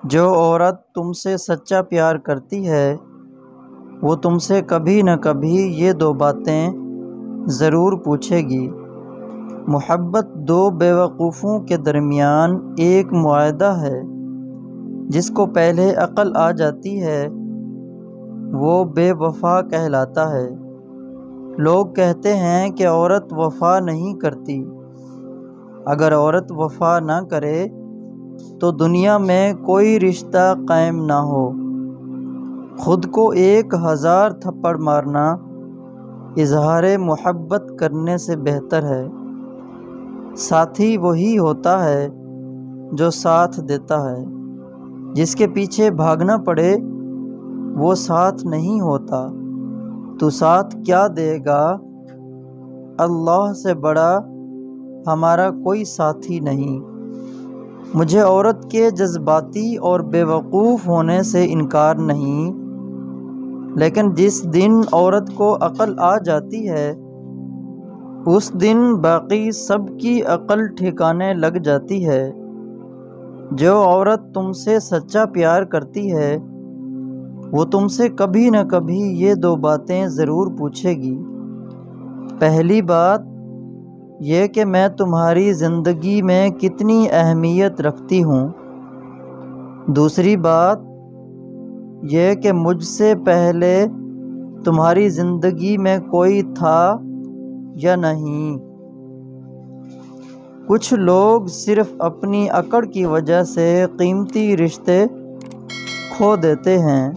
جو عورت تم سے سچا پیار کرتی ہے وہ تم سے کبھی نہ کبھی یہ دو باتیں ضرور پوچھے گی۔ محبت دو بے وقوفوں کے درمیان ایک معاہدہ ہے۔ جس کو پہلے عقل آ جاتی ہے وہ بے وفا کہلاتا ہے۔ لوگ کہتے ہیں کہ عورت وفا نہیں کرتی۔ اگر عورت وفا نہ کرے تو دنیا میں کوئی رشتہ قائم نہ ہو۔ خود کو 1000 تھپڑ مارنا اظہار محبت کرنے سے بہتر ہے۔ ساتھی وہی ہوتا ہے جو ساتھ دیتا ہے۔ جس کے پیچھے بھاگنا پڑے وہ ساتھ نہیں ہوتا۔ تو ساتھ کیا دے گا؟ اللہ سے بڑا ہمارا کوئی ساتھی نہیں۔ مجھے عورت کے جذباتی اور بے وقوف ہونے سے انکار نہیں، لیکن جس دن عورت کو عقل آ جاتی ہے اس دن باقی سب کی عقل ٹھکانے لگ جاتی ہے۔ جو عورت تم سے سچا پیار کرتی ہے وہ تم سے کبھی نہ کبھی یہ دو باتیں ضرور پوچھے گی۔ پہلی بات یہ کہ میں تمہاری زندگی میں کتنی اہمیت رکھتی ہوں۔ دوسری بات یہ کہ مجھ سے پہلے تمہاری زندگی میں کوئی تھا یا نہیں۔ کچھ لوگ صرف اپنی اکڑ کی وجہ سے قیمتی رشتے کھو دیتے ہیں۔